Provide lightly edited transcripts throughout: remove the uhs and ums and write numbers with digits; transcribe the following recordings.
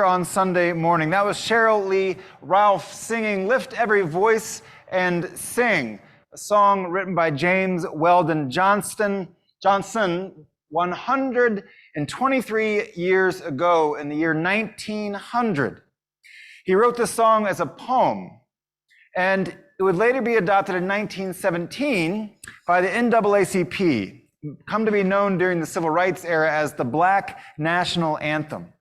On Sunday morning. That was Cheryl Lee Ralph singing Lift Every Voice and Sing, a song written by James Weldon Johnson 123 years ago in the year 1900. He wrote this song as a poem, and it would later be adopted in 1917 by the NAACP, come to be known during the Civil Rights era as the Black National Anthem.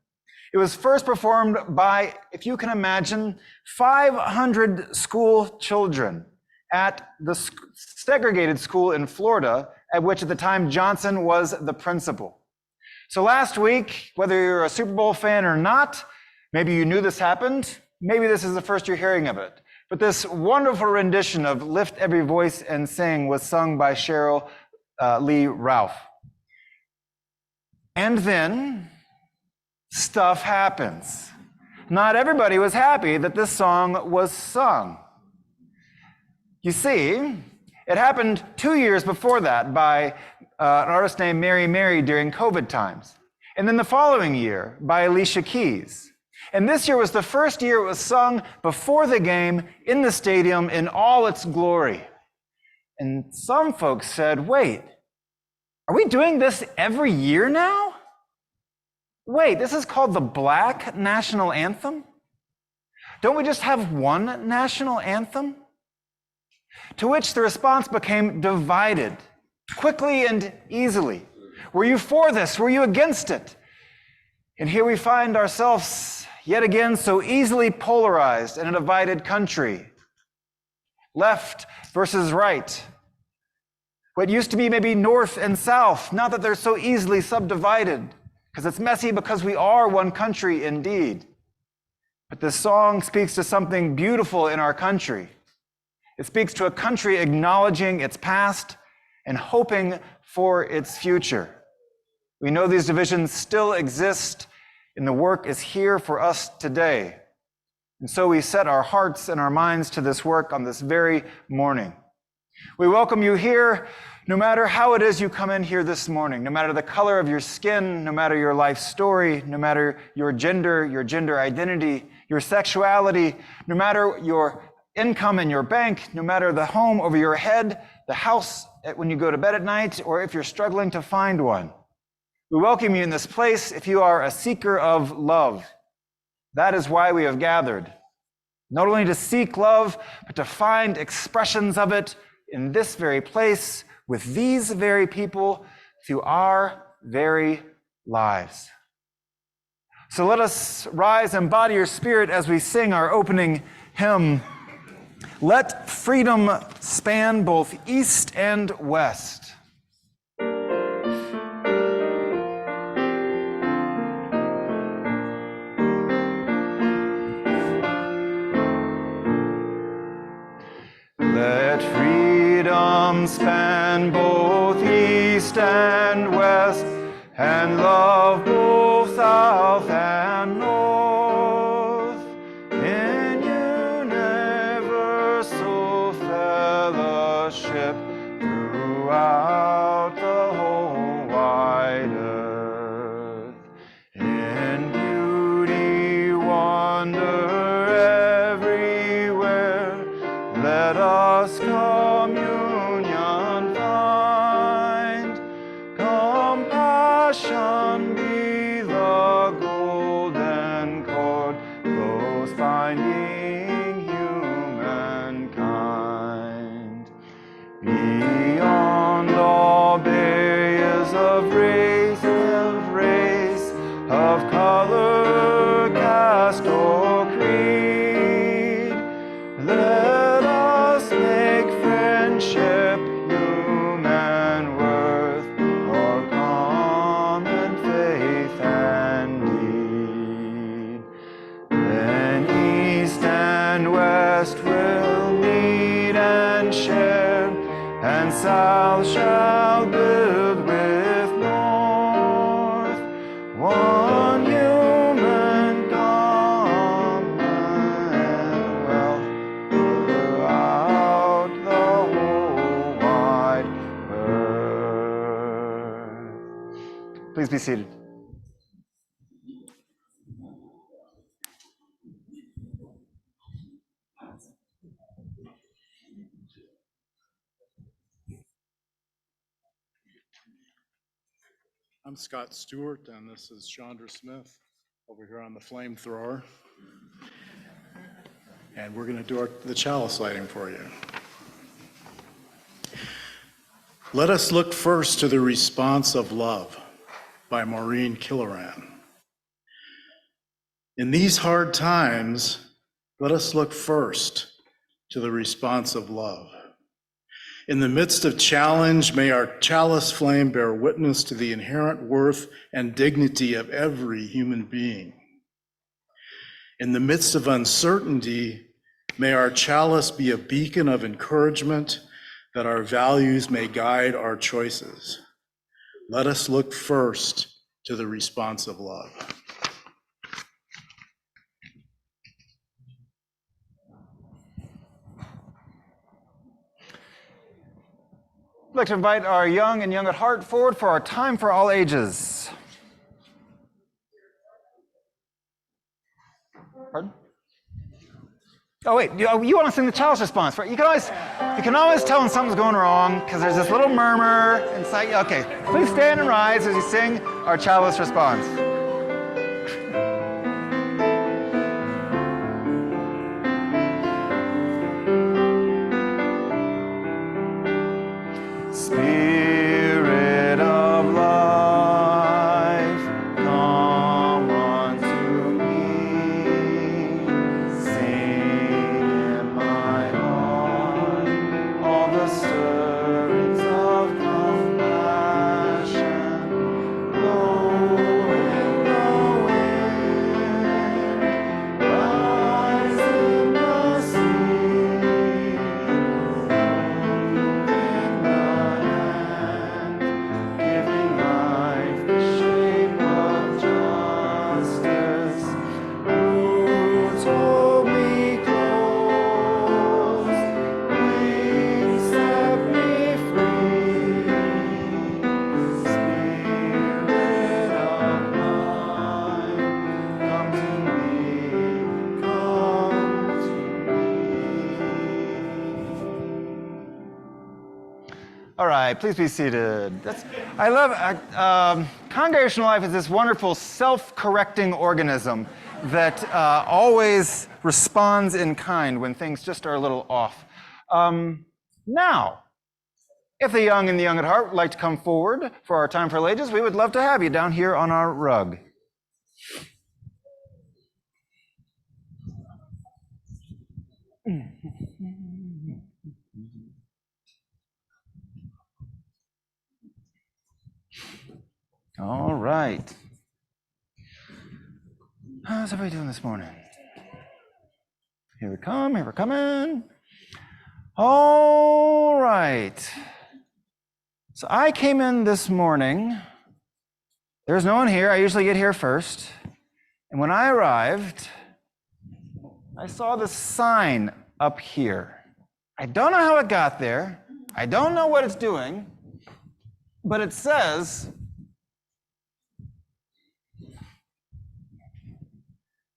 It was first performed by, if you can imagine, 500 school children at the segregated school in Florida, at which at the time Johnson was the principal. So last week, whether you're a Super Bowl fan or not, maybe you knew this happened, maybe this is the first you're hearing of it, but this wonderful rendition of Lift Every Voice and Sing was sung by Cheryl Lee Ralph. And then stuff happens. Not everybody was happy that this song was sung. You see, it happened 2 years before that by an artist named Mary Mary during COVID times. And then the following year by Alicia Keys. And this year was the first year it was sung before the game in the stadium in all its glory. And some folks said, wait, are we doing this every year now? Wait, this is called the Black National Anthem? Don't we just have one national anthem? To which the response became divided, quickly and easily. Were you for this? Were you against it? And here we find ourselves yet again so easily polarized in a divided country. Left versus right. What used to be maybe north and south, now that they're so easily subdivided. Because it's messy because we are one country indeed. But this song speaks to something beautiful in our country. It speaks to a country acknowledging its past and hoping for its future. We know these divisions still exist, and the work is here for us today. And so we set our hearts and our minds to this work on this very morning. We welcome you here, no matter how it is you come in here this morning, no matter the color of your skin, no matter your life story, no matter your gender identity, your sexuality, no matter your income in your bank, no matter the home over your head, the house when you go to bed at night, or if you're struggling to find one. We welcome you in this place if you are a seeker of love. That is why we have gathered. Not only to seek love, but to find expressions of it in this very place, with these very people, through our very lives. So let us rise and embody your spirit as we sing our opening hymn. Let freedom span both east and west. Let freedom span both east and west, and love both south and north, in universal fellowship throughout the whole wide earth. In beauty, wonder everywhere, let us communion find, compassion be the golden cord, close binding humankind. Beyond all barriers of race, of color, caste, or creed, let us make friendship, human worth, our common faith and deed. Then east and west will meet and share, and south shall build with north, one human commonwealth throughout the whole wide earth. Please be seated. I'm Scott Stewart, and this is Chandra Smith over here on the flamethrower. And we're going to do the chalice lighting for you. Let us look first to the response of love by Maureen Killoran. In these hard times, let us look first to the response of love. In the midst of challenge, may our chalice flame bear witness to the inherent worth and dignity of every human being. In the midst of uncertainty, may our chalice be a beacon of encouragement that our values may guide our choices. Let us look first to the response of love. I'd like to invite our young and young at heart forward for our time for all ages. Pardon? Oh wait, you want to sing the chalice response, right? You can always tell when something's going wrong because there's this little murmur inside. Okay, please stand and rise as you sing our chalice response. Spirit of life, come unto me. Sing in my heart all the stirrings of compassion. Blow in the wind, rise in the sea. Giving life the shape of justice. Roots hold me close, wings set me free. Spirit of mine, come to me, come to me. All right, please be seated. I love congregational life is this wonderful self-correcting organism that always responds in kind when things just are a little off. Now, if the young and the young at heart would like to come forward for our time for all ages, we would love to have you down here on our rug. All right. How's everybody doing this morning? Here we come, here we're coming. All right. So I came in this morning. There's no one here. I usually get here first. And when I arrived, I saw this sign up here. I don't know how it got there. I don't know what it's doing, but it says,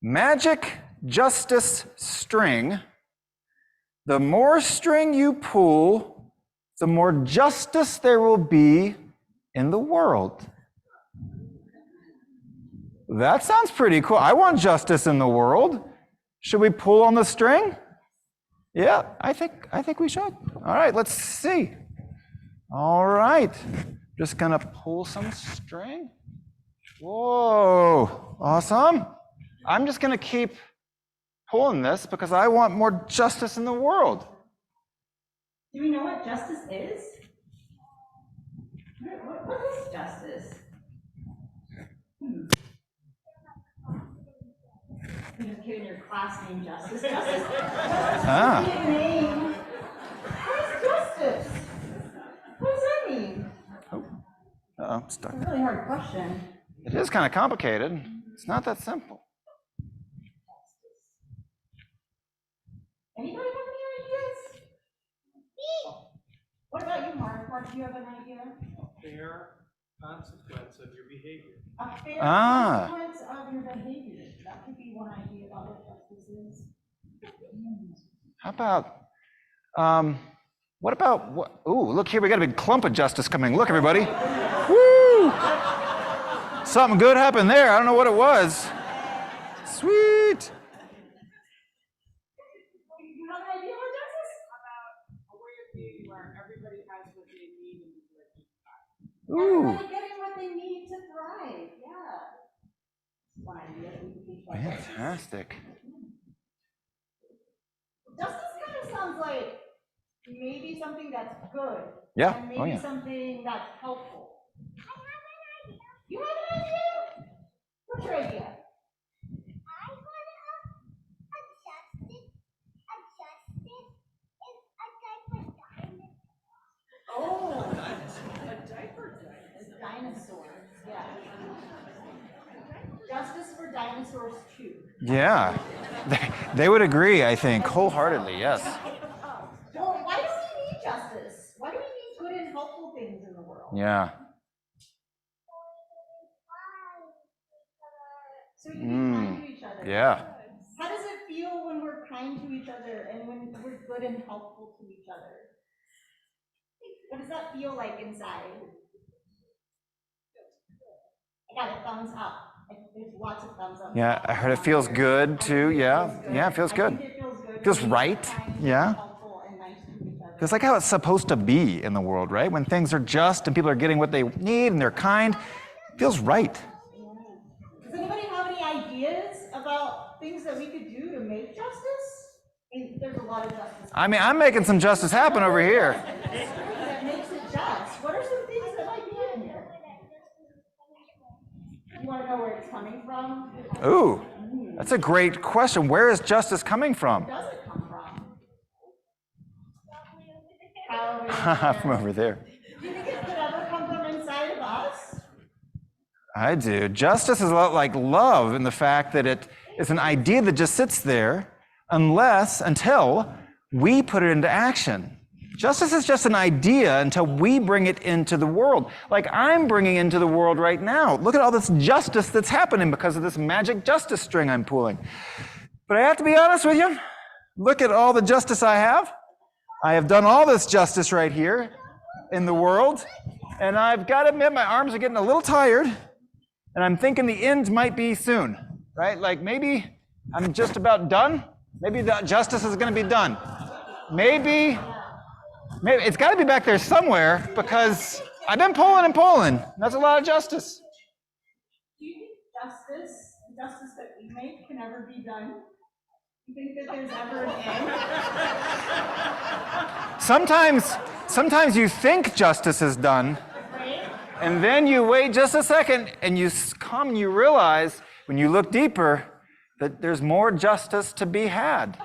magic justice string. The more string you pull, the more justice there will be in the world. That sounds pretty cool. I want justice in the world. Should we pull on the string? Yeah, I think we should. All right, let's see. All right, just gonna pull some string. Whoa, awesome. I'm just gonna keep pulling this because I want more justice in the world. Do we know what justice is? What is justice? You're just giving your class name justice. Justice. Ah. Name. What is justice? What does that mean? Oh, I'm stuck. It's a really hard question. It is kind of complicated. It's not that simple. Anybody have any ideas? What about you, Mark? Mark, do you have an idea? A fair consequence of your behavior. A fair consequence of your behavior. That could be one idea about what justice is. How about, what? Ooh, look here, we got a big clump of justice coming. Look, everybody. Woo! Something good happened there. I don't know what it was. Sweet. You have an idea what justice? A way of being where everybody has what they need and is Ooh. Everybody getting what they need to thrive. Yeah. One idea that we can teach about justice. Fantastic. Justice kind of sounds like maybe something that's good. Yeah. And maybe Oh, yeah. something that's helpful. You have an idea? What's your idea? Oh, dinosaurs, yeah. Justice for dinosaurs too. Yeah. They would agree, I think, wholeheartedly, yes. Well, why do we need justice? Why do we need good and helpful things in the world? Yeah. So we can be kind to each other. Yeah. How does it feel when we're kind to each other and when we're good and helpful to each other? What does that feel like inside? I got a thumbs up. There's lots of thumbs up. Yeah, I heard it feels good too. Yeah. Yeah, it feels I good. think it feels good. Feels when we're right. kind, Yeah. helpful, and nice to each other. It's like how it's supposed to be in the world, right? When things are just and people are getting what they need and they're kind, it feels right. Does anybody have any ideas about things that we could do to make justice? I mean, there's a lot of justice I mean, I'm making some justice happen over here. that makes it just. What are some things that might be in here? You want to know where it's coming from? Ooh, that's a great question. Where is justice coming from? Where does it come from? Probably From over there. Do you think it could ever come from inside of us? I do. Justice is a lot like love in the fact that it is an idea that just sits there until we put it into action. Justice is just an idea until we bring it into the world. Like I'm bringing into the world right now. Look at all this justice that's happening because of this magic justice string I'm pulling. But I have to be honest with you. Look at all the justice I have. I have done all this justice right here in the world. And I've got to admit, my arms are getting a little tired. And I'm thinking the end might be soon, right? Like maybe I'm just about done. Maybe the justice is going to be done. Maybe it's got to be back there somewhere because I've been pulling and pulling. That's a lot of justice. Do you think the justice that we make can ever be done? Do you think that there's ever an end? Sometimes you think justice is done, Right? and then you wait just a second and you come and you realize when you look deeper that there's more justice to be had.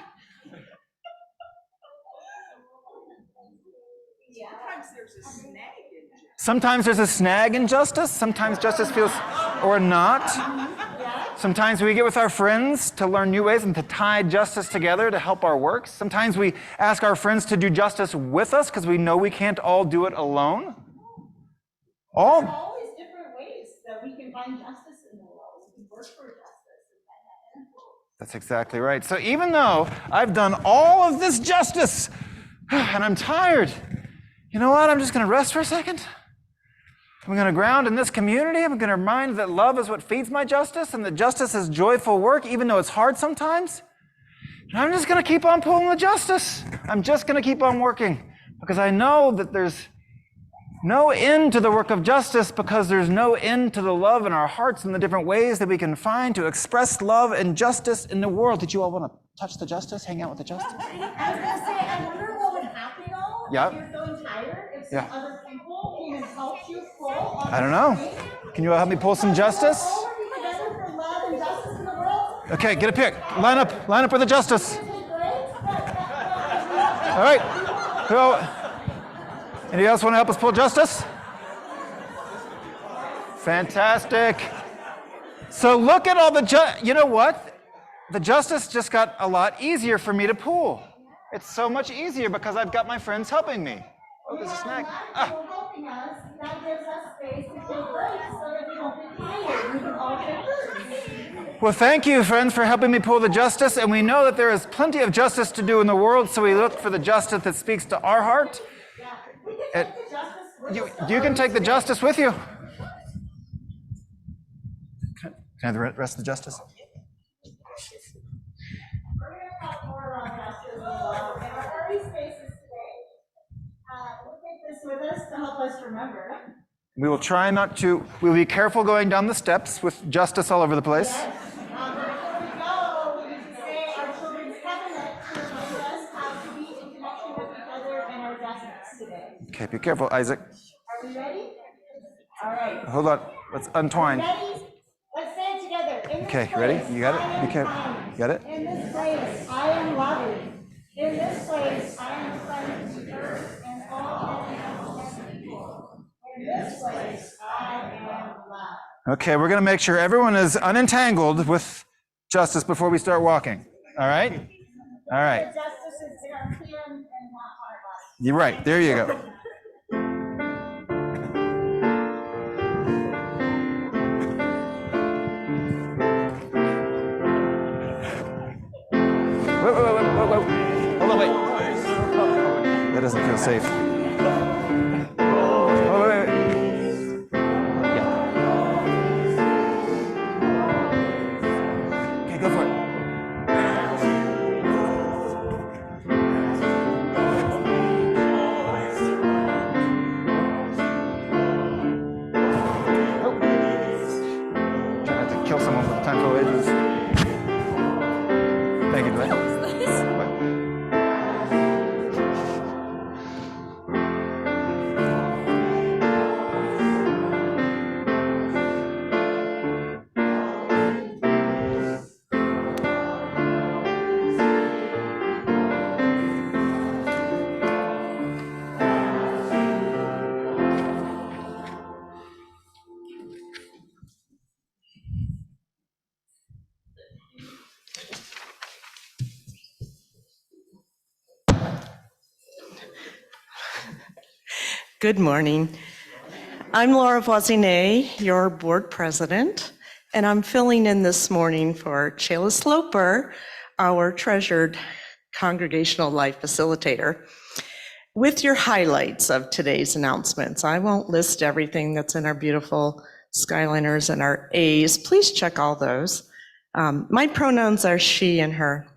Sometimes there's a snag in justice. Sometimes there's a snag in justice. Sometimes justice feels, or not. Sometimes we get with our friends to learn new ways and to tie justice together to help our works. Sometimes we ask our friends to do justice with us because we know we can't all do it alone. There are always different ways that we can find justice in the world. We can work for justice and find that end. That's exactly right. So even though I've done all of this justice and I'm tired, you know what? I'm just going to rest for a second. I'm going to ground in this community. I'm going to remind that love is what feeds my justice and that justice is joyful work, even though it's hard sometimes. And I'm just going to keep on pulling the justice. I'm just going to keep on working because I know that there's no end to the work of justice because there's no end to the love in our hearts and the different ways that we can find to express love and justice in the world. Did you all want to touch the justice, hang out with the justice? I was going to say, I wonder what would happen, though, Yeah. if you're feeling tired, if some Yeah. other people came and helped you pull on I don't know. Can you all help me pull some justice? All working together for love and justice in the world. Okay, get a pick. Line up with the justice. Okay, great. All right. Anybody else want to help us pull justice? Fantastic. So look at all you know what? The justice just got a lot easier for me to pull. It's so much easier because I've got my friends helping me. Oh, there's a snag. Helping us, that gives us space to take breaks so that we don't get tired. We can all take breaks. Well, thank you, friends, for helping me pull the justice. And we know that there is plenty of justice to do in the world, so we look for the justice that speaks to our heart. We can take the justice with us. You can take the justice with you. Can I have the rest of the justice? We're going to talk more about justice in our early spaces today. We'll take this with us to help us remember. We will try not to, we'll be careful going down the steps with justice all over the place. Yes. Before we go, we need to say our children's covenant to remind us how to be in connection with each other and our justice today. Okay, be careful, Isaac. Are we ready? All right. Hold on, let's untwine. Ready? Let's say it together. In this Okay, ready? place, You got I it? am Be careful. kind. You got it? In this place, I am loving. In this place, I am a friend to the earth and all animals and people. In this place, I am love. Okay, we're going to make sure everyone is unentangled with justice before we start walking. All right? All right. The justice is European and not our body. You're right. There you go. Whoa. Hold on, wait. That doesn't feel safe. Oh, wait. Yeah. Okay, go for it. Try not to kill someone with time for ages. Thank you, Dwight. Good morning. I'm Laura Voisinay, your board president, and I'm filling in this morning for Chayla Sloper, our treasured congregational life facilitator, with your highlights of today's announcements. I won't list everything that's in our beautiful Skyliners and our A's. Please check all those. My pronouns are she and her.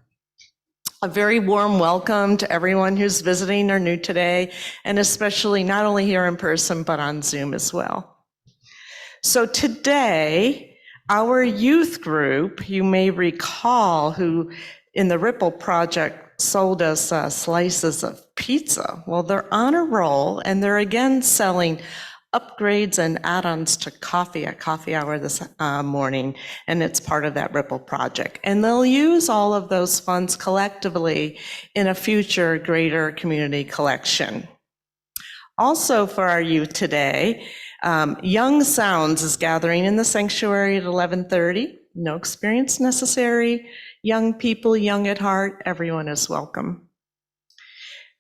A very warm welcome to everyone who's visiting or new today, and especially not only here in person, but on Zoom as well. So today, our youth group, you may recall, who in the Ripple Project sold us slices of pizza. Well, they're on a roll, and they're again selling upgrades and add-ons to coffee at coffee hour this morning, and it's part of that Ripple project. And they'll use all of those funds collectively in a future greater community collection. Also for our youth today, Young Sounds is gathering in the sanctuary at 11:30. No experience necessary. Young people, young at heart, everyone is welcome.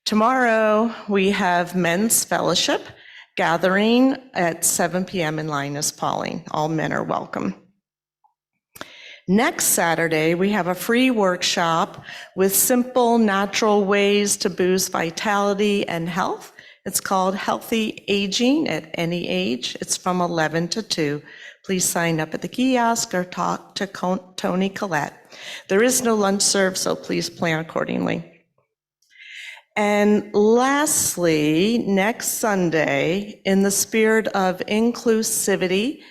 Tomorrow we have Men's Fellowship gathering at 7 p.m. in Linus Pauling. All men are welcome. Next Saturday, we have a free workshop with simple, natural ways to boost vitality and health. It's called Healthy Aging at Any Age. It's from 11 to 2. Please sign up at the kiosk or talk to Tony Collette. There is no lunch served, so please plan accordingly. And lastly, next Sunday, in the spirit of inclusivity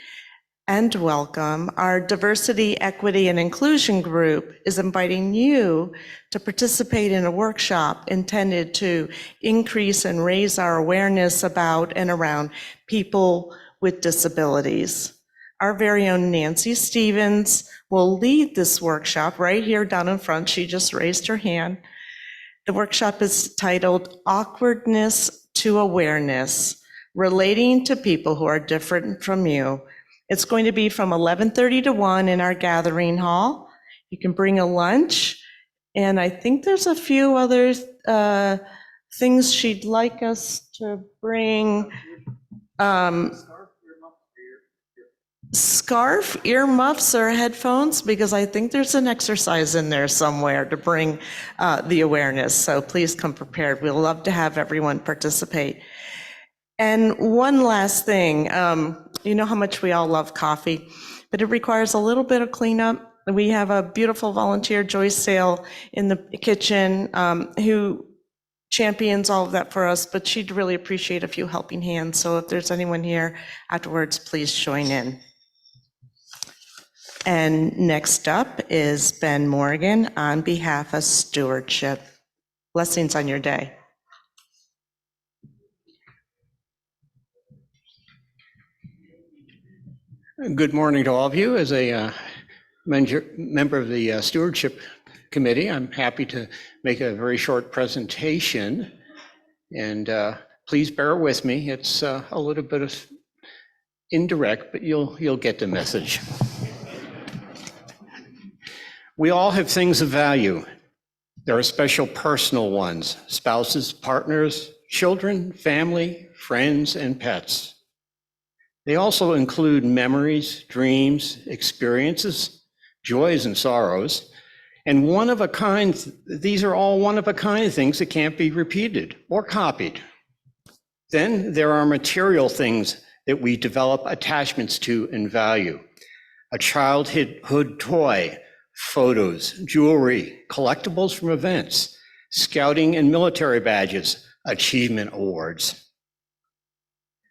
and welcome, our Diversity, Equity, and Inclusion group is inviting you to participate in a workshop intended to increase and raise our awareness about and around people with disabilities. Our very own Nancy Stevens will lead this workshop right here down in front. She just raised her hand. The workshop is titled Awkwardness to Awareness, Relating to People Who Are Different from You. It's going to be from 11:30 to 1 in our gathering hall. You can bring a lunch, and I think there's a few other things she'd like us to bring. Scarf, earmuffs, or headphones, because I think there's an exercise in there somewhere to bring the awareness. So please come prepared. We'd love to have everyone participate. And one last thing, you know how much we all love coffee. but it requires a little bit of cleanup. We have a beautiful volunteer, Joyce Sale, in the kitchen who champions all of that for us, but she'd really appreciate a few helping hands. So if there's anyone here afterwards, please join in. And next up is Ben Morgan on behalf of Stewardship. Blessings on your day. Good morning to all of you. As a member of the Stewardship Committee, I'm happy to make a very short presentation. And please bear with me. It's a little bit of indirect, but you'll get the message. We all have things of value. There are special personal ones: spouses, partners, children, family, friends, and pets. They also include memories, dreams, experiences, joys and sorrows, and these are all one-of-a-kind things that can't be repeated or copied. Then there are material things that we develop attachments to and value: a childhood toy, photos, jewelry, collectibles from events, scouting and military badges, achievement awards.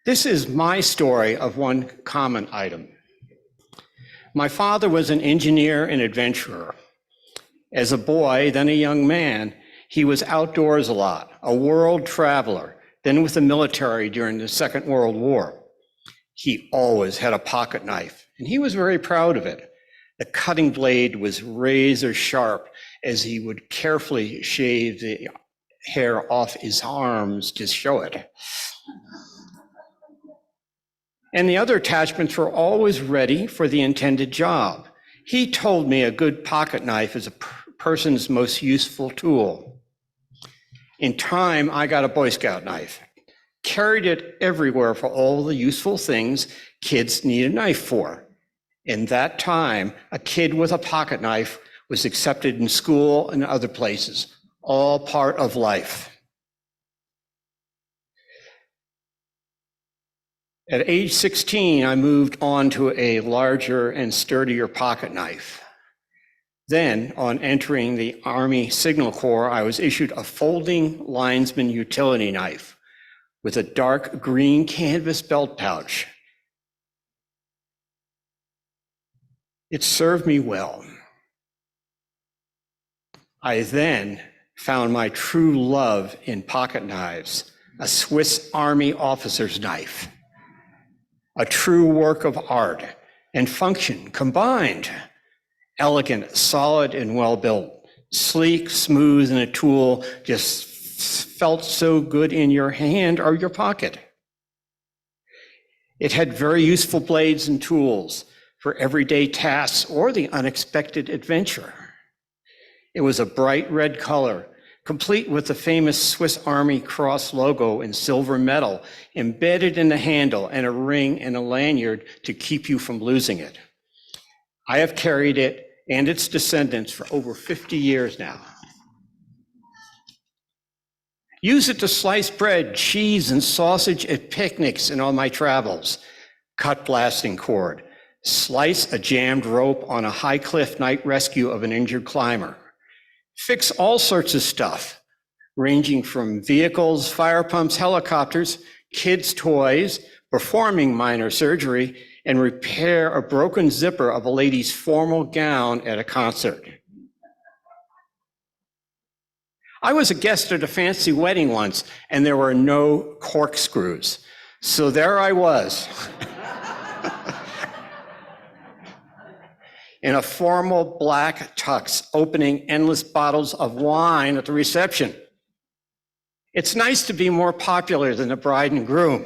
This is my story of one common item. My father was an engineer and adventurer. As a boy, then a young man, he was outdoors a lot, a world traveler, then with the military during the Second World War. He always had a pocket knife, and he was very proud of it. The cutting blade was razor sharp as he would carefully shave the hair off his arms to show it. And the other attachments were always ready for the intended job. He told me a good pocket knife is a person's most useful tool. In time, I got a Boy Scout knife, carried it everywhere for all the useful things kids need a knife for. In that time, a kid with a pocket knife was accepted in school and other places, all part of life. At age 16, I moved on to a larger and sturdier pocket knife. Then, on entering the Army Signal Corps, I was issued a folding linesman utility knife with a dark green canvas belt pouch. It served me well. I then found my true love in pocket knives, a Swiss Army officer's knife. A true work of art and function combined. Elegant, solid, and well-built. Sleek, smooth, and a tool just felt so good in your hand or your pocket. It had very useful blades and tools for everyday tasks or the unexpected adventure. It was a bright red color, complete with the famous Swiss Army Cross logo in silver metal embedded in the handle, and a ring and a lanyard to keep you from losing it. I have carried it and its descendants for over 50 years now. Use it to slice bread, cheese, and sausage at picnics and on my travels. Cut blasting cord. Slice a jammed rope on a high cliff night rescue of an injured climber. Fix all sorts of stuff, ranging from vehicles, fire pumps, helicopters, kids' toys, performing minor surgery, and repair a broken zipper of a lady's formal gown at a concert. I was a guest at a fancy wedding once, and there were no corkscrews. So there I was, in a formal black tux, opening endless bottles of wine at the reception. It's nice to be more popular than the bride and groom.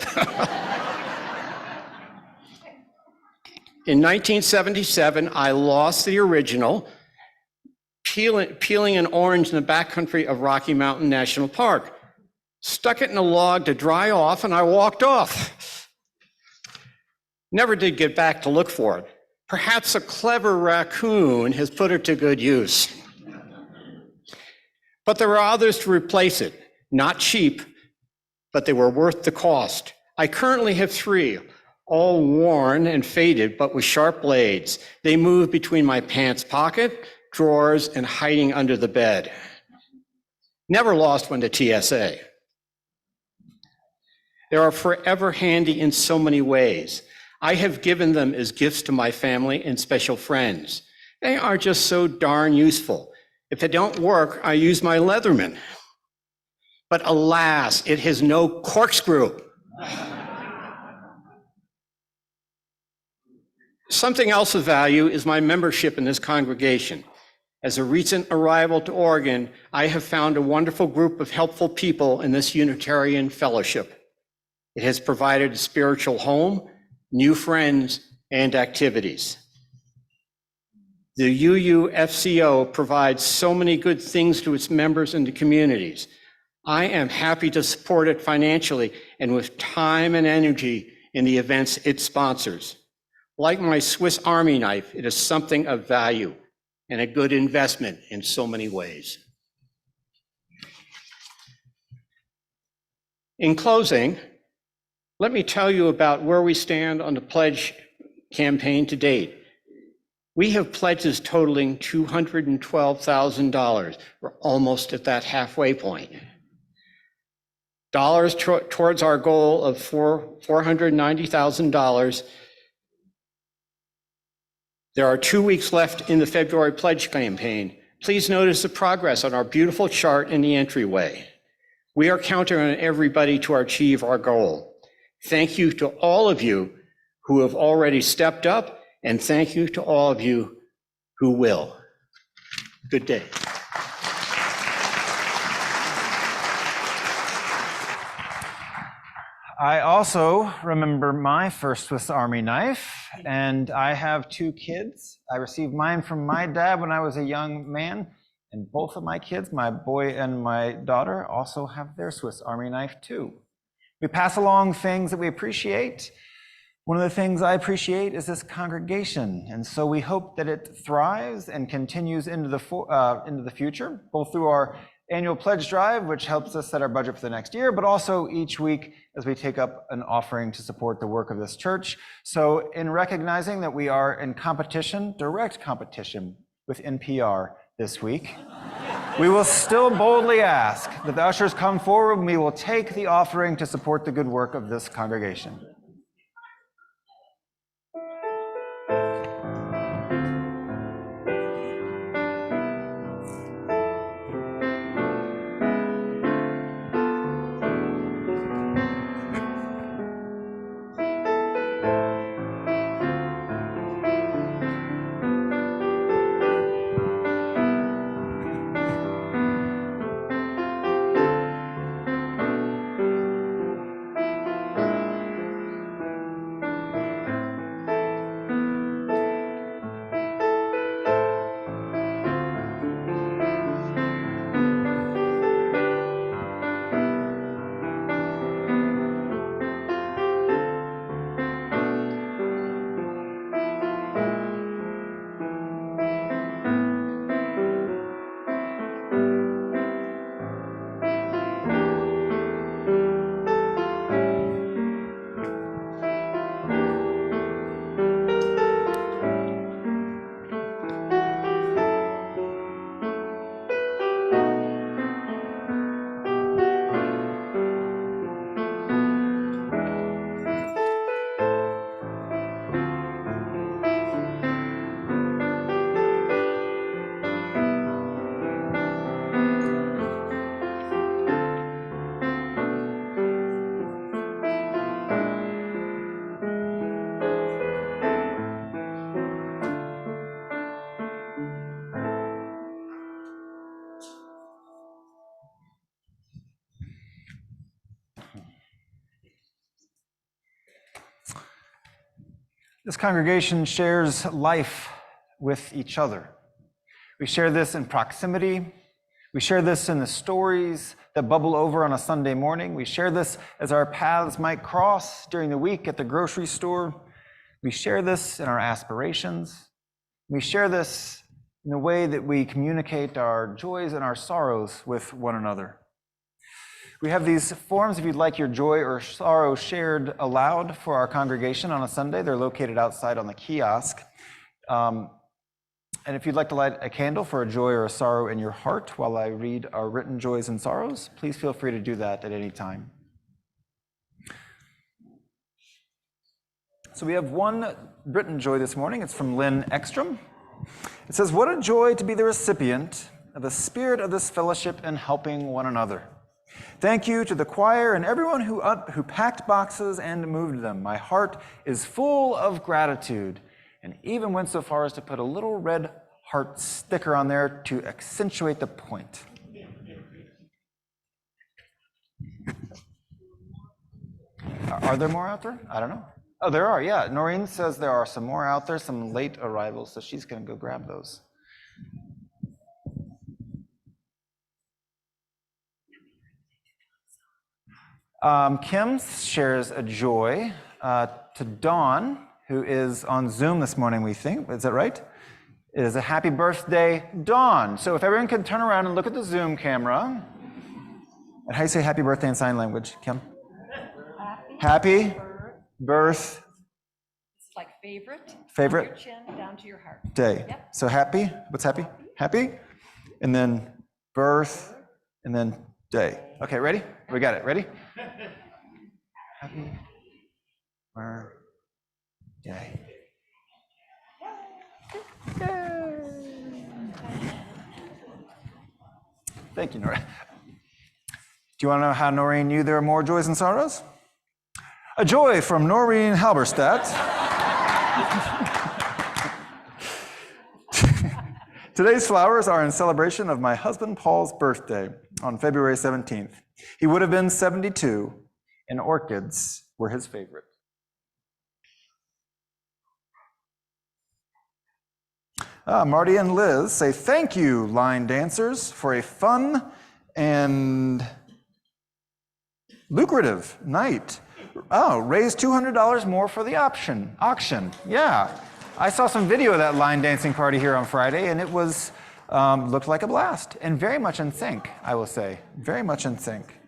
In 1977, I lost the original, peeling an orange in the backcountry of Rocky Mountain National Park. Stuck it in a log to dry off, and I walked off. Never did get back to look for it. Perhaps a clever raccoon has put it to good use. But there were others to replace it. Not cheap, but they were worth the cost. I currently have 3, all worn and faded, but with sharp blades. They move between my pants pocket, drawers, and hiding under the bed. Never lost one to TSA. They are forever handy in so many ways. I have given them as gifts to my family and special friends. They are just so darn useful. If they don't work, I use my Leatherman. But alas, it has no corkscrew. Something else of value is my membership in this congregation. As a recent arrival to Oregon, I have found a wonderful group of helpful people in this Unitarian fellowship. It has provided a spiritual home, new friends, and activities. The UUFCO provides so many good things to its members and the communities. I am happy to support it financially and with time and energy in the events it sponsors. Like my Swiss Army knife, it is something of value and a good investment in so many ways. In closing, let me tell you about where we stand on the pledge campaign to date. We have pledges totaling $212,000. We're almost at that halfway point. Dollars towards our goal of $490,000. There are 2 weeks left in the February pledge campaign. Please notice the progress on our beautiful chart in the entryway. We are counting on everybody to achieve our goal. Thank you to all of you who have already stepped up, and thank you to all of you who will. Good day. I also remember my first Swiss Army knife, and I have 2 kids. I received mine from my dad when I was a young man, and both of my kids, my boy and my daughter, also have their Swiss Army knife too. We pass along things that we appreciate. One of the things I appreciate is this congregation, and so we hope that it thrives and continues into the future, both through our annual pledge drive, which helps us set our budget for the next year, but also each week as we take up an offering to support the work of this church. So in recognizing that we are in competition, direct competition with NPR this week, we will still boldly ask that the ushers come forward and we will take the offering to support the good work of this congregation. This congregation shares life with each other. We share this in proximity. We share this in the stories that bubble over on a Sunday morning. We share this as our paths might cross during the week at the grocery store. We share this in our aspirations. We share this in the way that we communicate our joys and our sorrows with one another. We have these forms if you'd like your joy or sorrow shared aloud for our congregation on a Sunday. They're located outside on the kiosk. And if you'd like to light a candle for a joy or a sorrow in your heart while I read our written joys and sorrows, please feel free to do that at any time. So we have one written joy this morning. It's from Lynn Ekstrom. It says, "What a joy to be the recipient of the spirit of this fellowship in helping one another. Thank you to the choir and everyone who packed boxes and moved them. My heart is full of gratitude," and even went so far as to put a little red heart sticker on there to accentuate the point. Are there more out there? I don't know. Oh, there are, yeah. Noreen says there are some more out there, some late arrivals, so she's going to go grab those. Kim shares a joy to Dawn, who is on Zoom this morning, we think. Is that right? It is a happy birthday, Dawn. So if everyone can turn around and look at the Zoom camera. And how do you say happy birthday in sign language, Kim? Happy birth. It's like favorite. Favorite. From your chin down to your heart. Day. Yep. So happy. What's happy? Happy. And then birth. And then day. Okay, ready? We got it. Ready? Happy birthday. Thank you, Noreen. Do you want to know how Noreen knew there are more joys and sorrows? A joy from Noreen Halberstadt. Today's flowers are in celebration of my husband Paul's birthday on February 17th. He would have been 72, and orchids were his favorite. Marty and Liz say, "Thank you, line dancers, for a fun and lucrative night. Oh, raise $200 more for the auction. Yeah. I saw some video of that line dancing party here on Friday, and it was looked like a blast, and very much in sync, I will say. Very much in sync."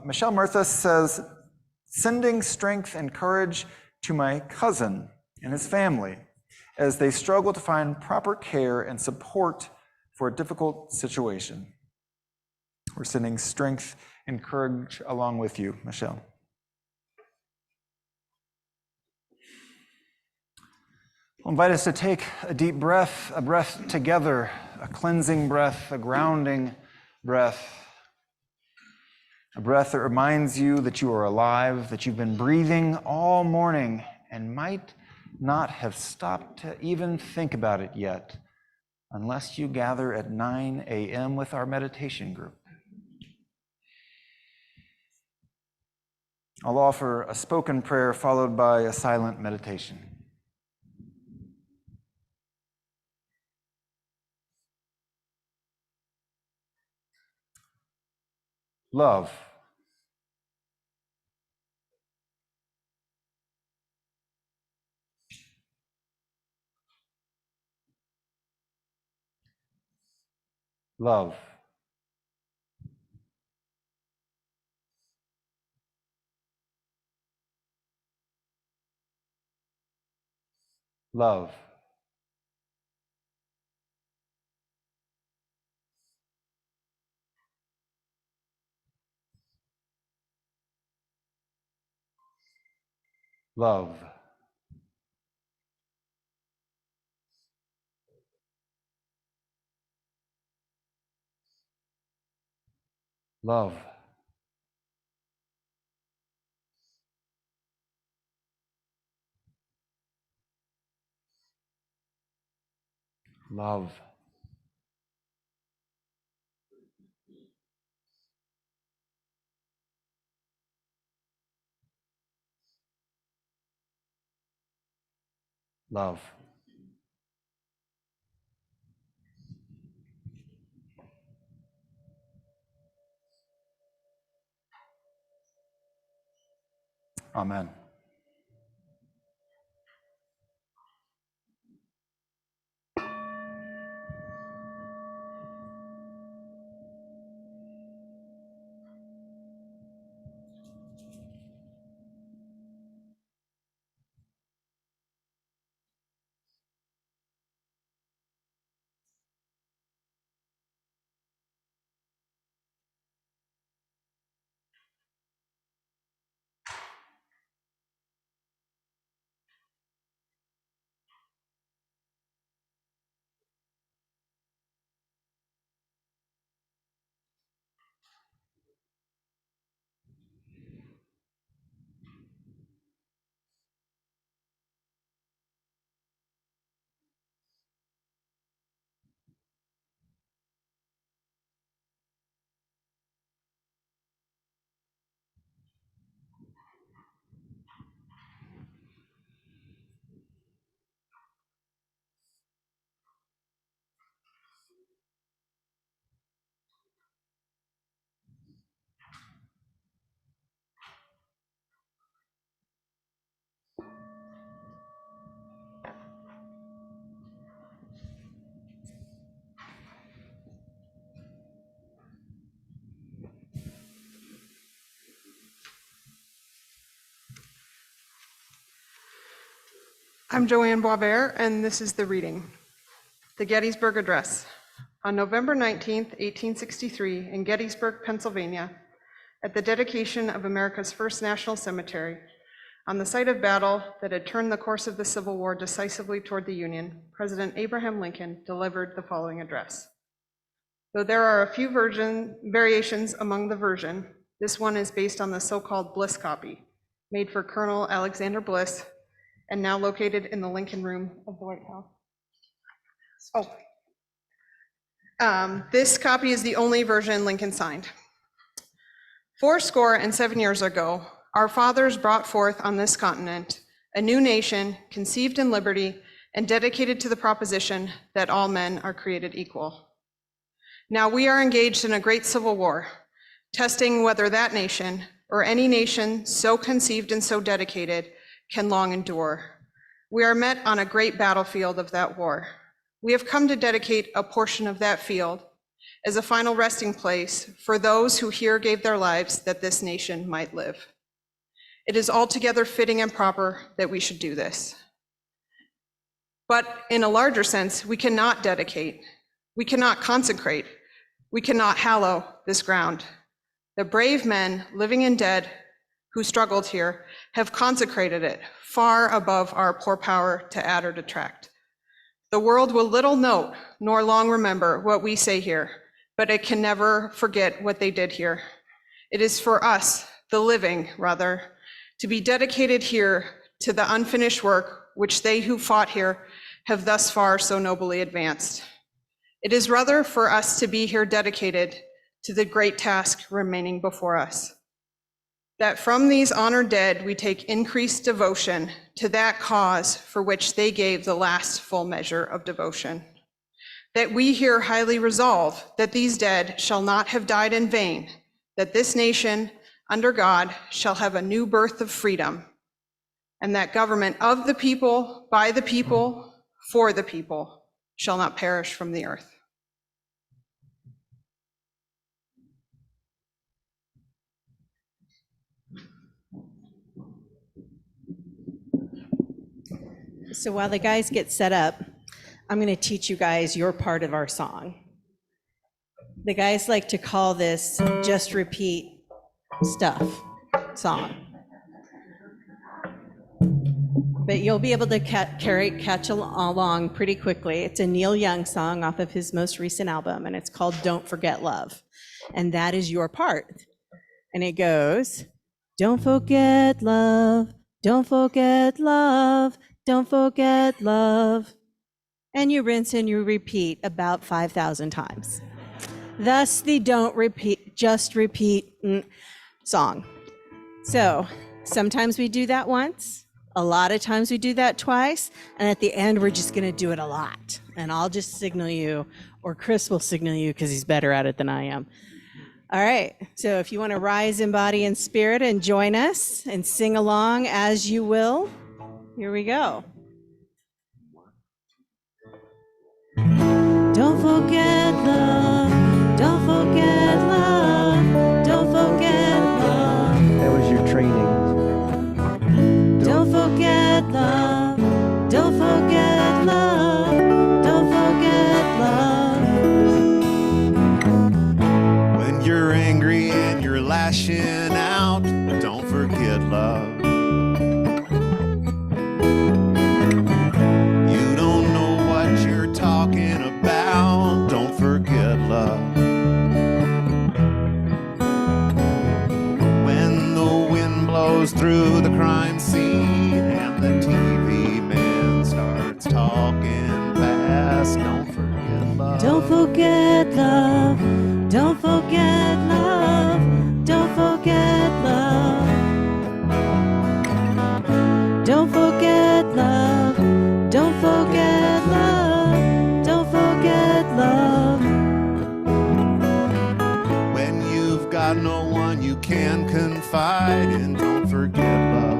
Michelle Murtha says, "Sending strength and courage to my cousin and his family as they struggle to find proper care and support for a difficult situation." We're sending strength and courage along with you, Michelle. I'll invite us to take a deep breath, a breath together, a cleansing breath, a grounding breath, a breath that reminds you that you are alive, that you've been breathing all morning and might not have stopped to even think about it yet, unless you gather at 9 a.m. with our meditation group. I'll offer a spoken prayer followed by a silent meditation. Love. Love. Love. Love. Love. Love. Love. Amen. I'm Joanne Boisvert, and this is the reading. The Gettysburg Address. On November 19th, 1863, in Gettysburg, Pennsylvania, at the dedication of America's first national cemetery, on the site of battle that had turned the course of the Civil War decisively toward the Union, President Abraham Lincoln delivered the following address. Though there are a few variations among the version, this one is based on the so-called Bliss copy, made for Colonel Alexander Bliss, and now located in the Lincoln Room of the White House. This copy is the only version Lincoln signed. 77 years ago, our fathers brought forth on this continent a new nation conceived in liberty and dedicated to the proposition that all men are created equal. Now we are engaged in a great civil war, testing whether that nation or any nation so conceived and so dedicated can long endure. We are met on a great battlefield of that war. We have come to dedicate a portion of that field as a final resting place for those who here gave their lives that this nation might live. It is altogether fitting and proper that we should do this. But in a larger sense, we cannot dedicate, we cannot consecrate, we cannot hallow this ground. The brave men, living and dead, who struggled here, have consecrated it far above our poor power to add or detract. The world will little note nor long remember what we say here, but it can never forget what they did here. It is for us, the living, rather, to be dedicated here to the unfinished work which they who fought here have thus far so nobly advanced. It is rather for us to be here dedicated to the great task remaining before us. That from these honored dead we take increased devotion to that cause for which they gave the last full measure of devotion. That we here highly resolve that these dead shall not have died in vain, that this nation, under God, shall have a new birth of freedom, and that government of the people, by the people, for the people, shall not perish from the earth. So while the guys get set up, I'm going to teach you guys your part of our song. The guys like to call this just repeat stuff song. But you'll be able to catch along pretty quickly. It's a Neil Young song off of his most recent album, and it's called Don't Forget Love. And that is your part. And it goes, don't forget love, don't forget love, don't forget love. And you rinse and you repeat about 5,000 times. Thus the don't repeat, just repeat song. So sometimes we do that once, a lot of times we do that twice, and at the end we're just gonna do it a lot. And I'll just signal you, or Chris will signal you because he's better at it than I am. All right, so if you wanna rise in body and spirit and join us and sing along as you will, here we go. Don't forget love, don't forget love, don't forget love. That was your training. Don't forget love, don't forget love, don't forget love. When you're angry and you're lashing out, don't forget love. You don't know what you're talking about, don't forget love. When the wind blows through the crime scene and the TV man starts talking fast, don't forget love. Don't forget love, don't forget love, don't forget love. Don't forget love, don't forget love, don't forget love. When you've got no one you can confide in, don't forget love.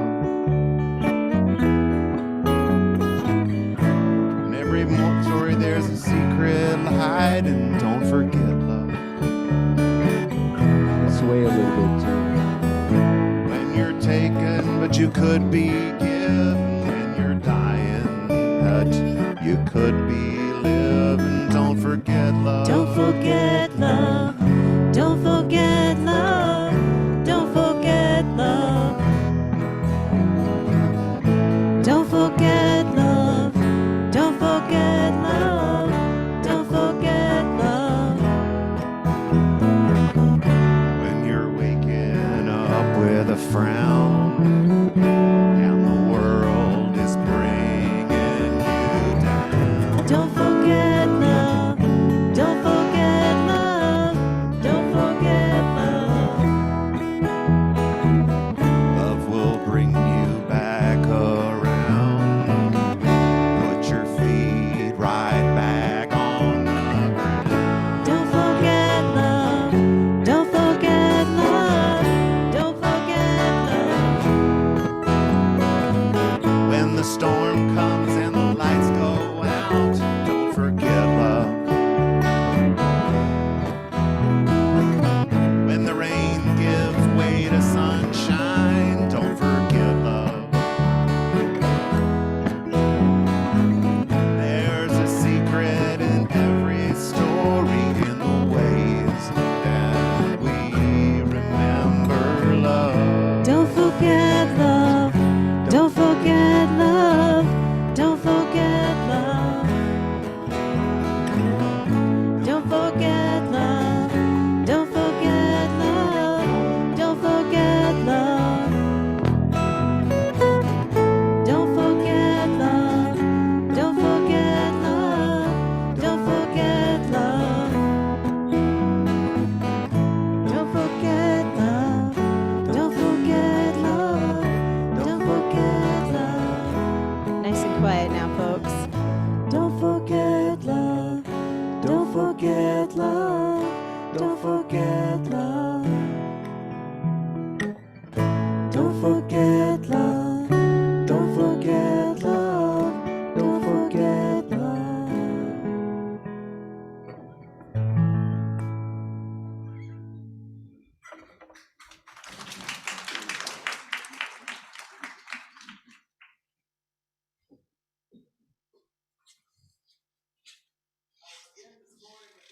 In every story there's a secret hiding, don't forget love. Sway a little bit. When you're taken but you could be given, when you're dying you could be living. Don't forget love. Don't forget love. Don't forget love. Don't forget love. Don't forget love. Don't forget love. Don't forget love. When you're waking up with a frown and the world is bringing you down. Don't forget love. Don't forget love. Don't forget love. Love will bring you back around. Put your feet right back on the ground. Don't forget love. Don't forget love. Don't forget love. When the storm comes and the lights go out, don't forget love. When the rain gives way to sunshine, don't forget love. There's a secret in every story, in the ways that we remember love. Don't forget love. Don't forget love. Don't forget love. Don't forget love. Don't forget love. Don't forget love. Don't forget love. Don't forget love. Don't forget love. Don't forget love. Don't forget love. Don't forget love. Nice and quiet now, folks. Don't forget love. Don't forget love. Don't forget love. Don't forget love. Don't forget love. Don't forget love.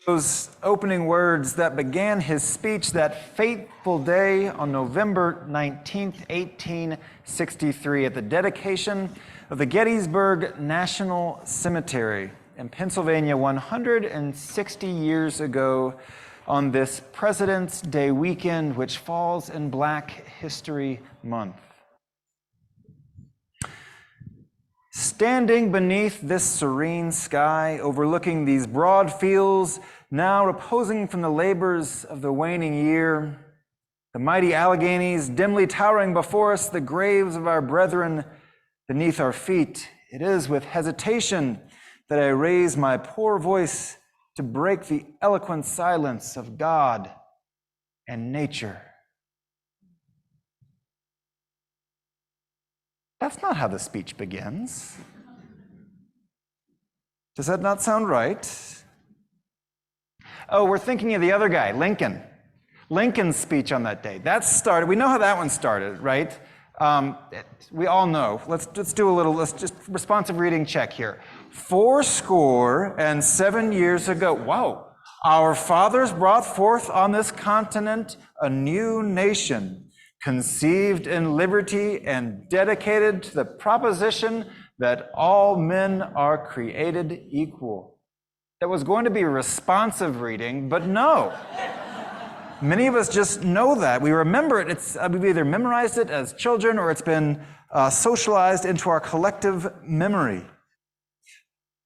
Those opening words that began his speech that fateful day on November 19th, 1863, at the dedication of the Gettysburg National Cemetery in Pennsylvania 160 years ago on this President's Day weekend, which falls in Black History Month. Standing beneath this serene sky, overlooking these broad fields, now reposing from the labors of the waning year, the mighty Alleghanies dimly towering before us, the graves of our brethren beneath our feet, it is with hesitation that I raise my poor voice to break the eloquent silence of God and nature. That's not how the speech begins. Does that not sound right? Oh, we're thinking of the other guy, Lincoln. Lincoln's speech on that day. That started, we know how that one started, right? We all know. Let's do a little, let's just responsive reading check here. 77 years ago, whoa, our fathers brought forth on this continent a new nation, conceived in liberty and dedicated to the proposition that all men are created equal. That was going to be a responsive reading, but no. Many of us just know that. We remember it. We've either memorized it as children or it's been socialized into our collective memory.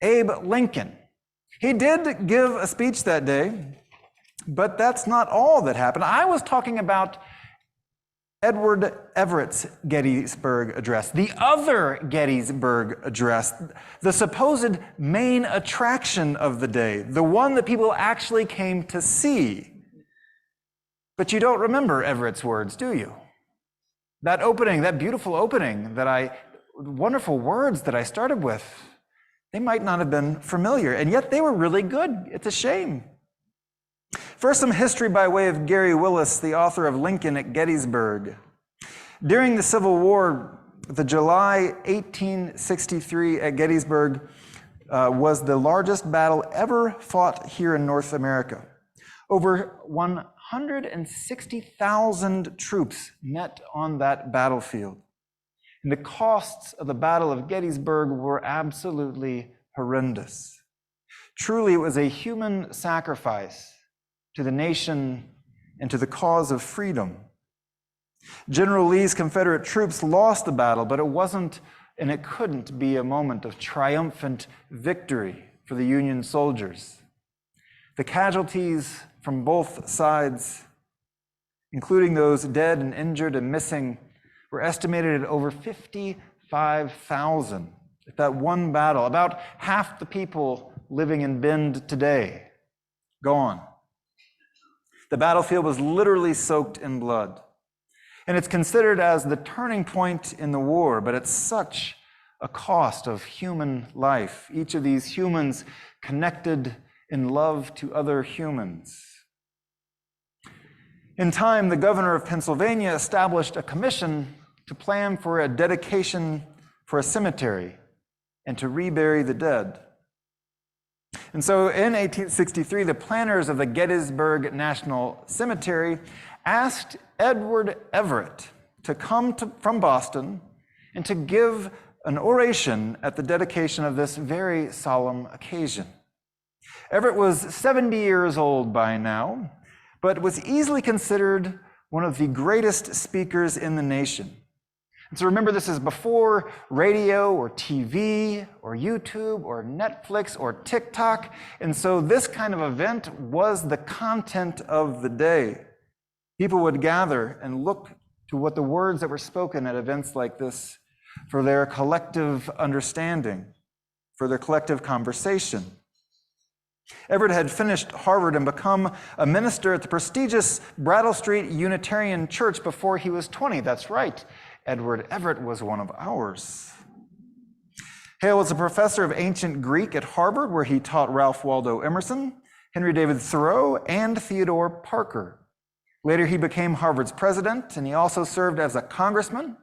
Abe Lincoln. He did give a speech that day, but that's not all that happened. I was talking about Edward Everett's Gettysburg Address, the other Gettysburg Address, the supposed main attraction of the day, the one that people actually came to see. But you don't remember Everett's words, do you? That opening, that beautiful opening, wonderful words that I started with, they might not have been familiar, and yet they were really good. It's a shame. First, some history by way of Gary Willis, the author of Lincoln at Gettysburg. During the Civil War, the July 1863 at Gettysburg, was the largest battle ever fought here in North America. Over 160,000 troops met on that battlefield. And the costs of the Battle of Gettysburg were absolutely horrendous. Truly, it was a human sacrifice to the nation and to the cause of freedom. General Lee's Confederate troops lost the battle, but it wasn't and it couldn't be a moment of triumphant victory for the Union soldiers. The casualties from both sides, including those dead and injured and missing, were estimated at over 55,000 at that one battle. About half the people living in Bend today, gone. The battlefield was literally soaked in blood. And it's considered as the turning point in the war, but it's such a cost of human life. Each of these humans connected in love to other humans. In time, the governor of Pennsylvania established a commission to plan for a dedication for a cemetery and to rebury the dead. And so in 1863, the planners of the Gettysburg National Cemetery asked Edward Everett to come from Boston and to give an oration at the dedication of this very solemn occasion. Everett was 70 years old by now, but was easily considered one of the greatest speakers in the nation. And so remember, this is before radio or TV or YouTube or Netflix or TikTok. And so this kind of event was the content of the day. People would gather and look to what the words that were spoken at events like this for their collective understanding, for their collective conversation. Everett had finished Harvard and become a minister at the prestigious Brattle Street Unitarian Church before he was 20. That's right, Edward Everett was one of ours. Hale was a professor of ancient Greek at Harvard, where he taught Ralph Waldo Emerson, Henry David Thoreau, and Theodore Parker. Later, he became Harvard's president, and he also served as a congressman,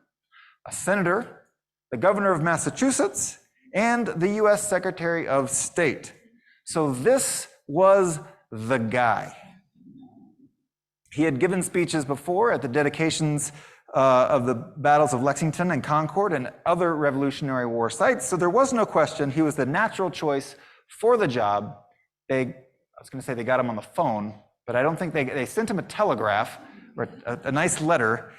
a senator, the governor of Massachusetts, and the U.S. Secretary of State. So this was the guy. He had given speeches before at the dedications of the battles of Lexington and Concord and other Revolutionary War sites, so there was no question he was the natural choice for the job. I was going to say they got him on the phone, but I don't think they sent him a telegraph or a nice letter,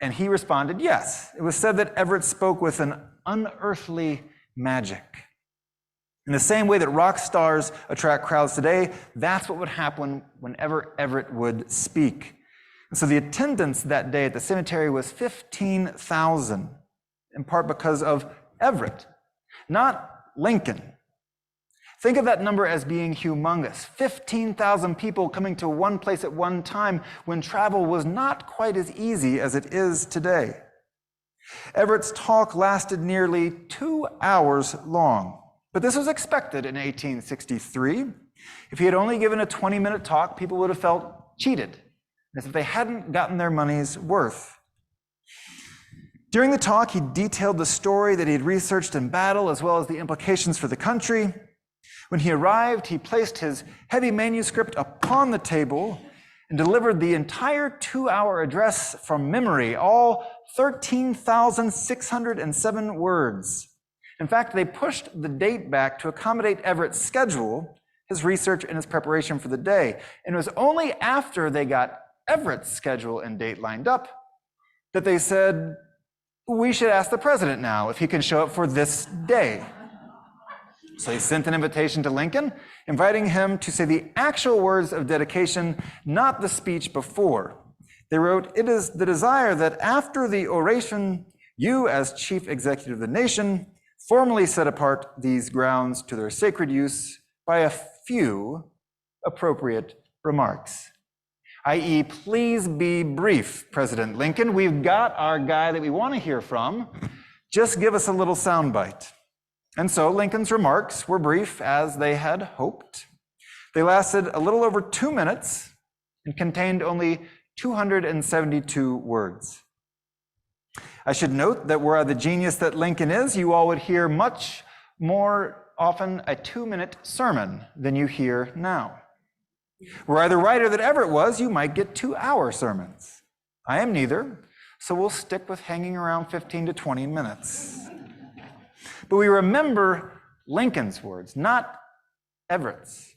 and he responded yes. It was said that Everett spoke with an unearthly magic. In the same way that rock stars attract crowds today, that's what would happen whenever Everett would speak. And so the attendance that day at the cemetery was 15,000, in part because of Everett, not Lincoln. Think of that number as being humongous. 15,000 people coming to one place at one time when travel was not quite as easy as it is today. Everett's talk lasted nearly 2 hours long, but this was expected in 1863. If he had only given a 20-minute talk, people would have felt cheated, as if they hadn't gotten their money's worth. During the talk, he detailed the story that he had researched in battle, as well as the implications for the country. When he arrived, he placed his heavy manuscript upon the table and delivered the entire 2-hour address from memory, all 13,607 words. In fact, they pushed the date back to accommodate Everett's schedule, his research, and his preparation for the day. And it was only after they got Everett's schedule and date lined up that they said, we should ask the president now if he can show up for this day. So they sent an invitation to Lincoln, inviting him to say the actual words of dedication, not the speech before. They wrote, "It is the desire that after the oration, you as chief executive of the nation formally set apart these grounds to their sacred use by a few appropriate remarks." i.e., please be brief, President Lincoln. We've got our guy that we want to hear from. Just give us a little soundbite. And so Lincoln's remarks were brief, as they had hoped. They lasted a little over 2 minutes and contained only 272 words. I should note that were I the genius that Lincoln is, you all would hear much more often a 2-minute sermon than you hear now. Were I the writer that Everett was, you might get 2-hour sermons. I am neither, so we'll stick with hanging around 15 to 20 minutes. But we remember Lincoln's words, not Everett's.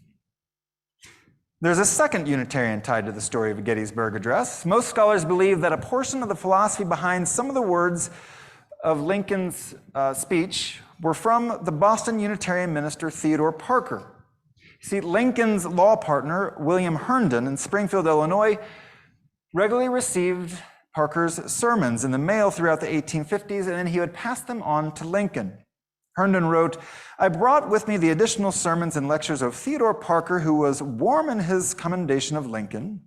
There's a second Unitarian tied to the story of the Gettysburg Address. Most scholars believe that a portion of the philosophy behind some of the words of Lincoln's speech were from the Boston Unitarian minister Theodore Parker. See, Lincoln's law partner, William Herndon in Springfield, Illinois, regularly received Parker's sermons in the mail throughout the 1850s, and then he would pass them on to Lincoln. Herndon wrote, "I brought with me the additional sermons and lectures of Theodore Parker, who was warm in his commendation of Lincoln.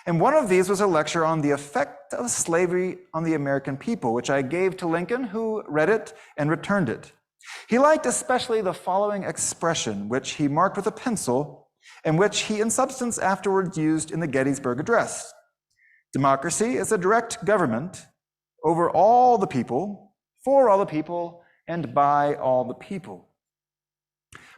And one of these was a lecture on the effect of slavery on the American people, which I gave to Lincoln, who read it and returned it. He liked especially the following expression, which he marked with a pencil, and which he in substance afterwards used in the Gettysburg Address. Democracy is a direct government over all the people, for all the people, and by all the people."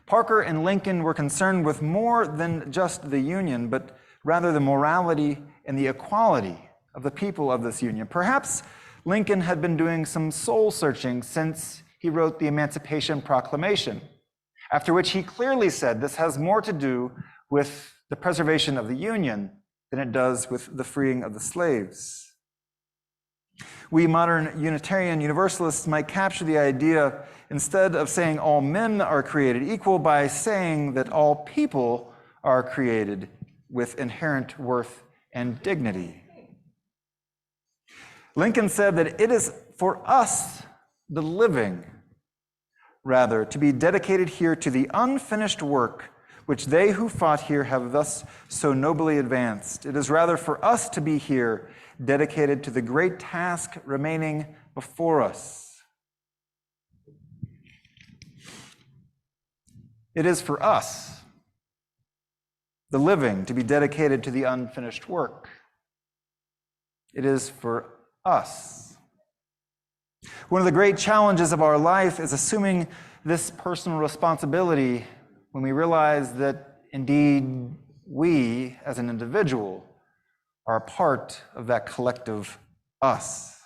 Parker and Lincoln were concerned with more than just the Union, but rather the morality and the equality of the people of this Union. Perhaps Lincoln had been doing some soul searching since he wrote the Emancipation Proclamation, after which he clearly said this has more to do with the preservation of the Union than it does with the freeing of the slaves. We modern Unitarian Universalists might capture the idea, instead of saying all men are created equal, by saying that all people are created with inherent worth and dignity. Lincoln said that it is for us, the living, rather, to be dedicated here to the unfinished work which they who fought here have thus so nobly advanced. It is rather for us to be here, dedicated to the great task remaining before us. It is for us, the living, to be dedicated to the unfinished work. It is for us. One of the great challenges of our life is assuming this personal responsibility when we realize that indeed we, as an individual, are a part of that collective us.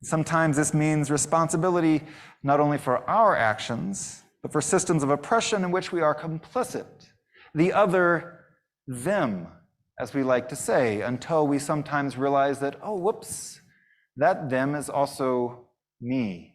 Sometimes this means responsibility not only for our actions, but for systems of oppression in which we are complicit, the other them, as we like to say, until we sometimes realize that, oh, whoops, that them is also me.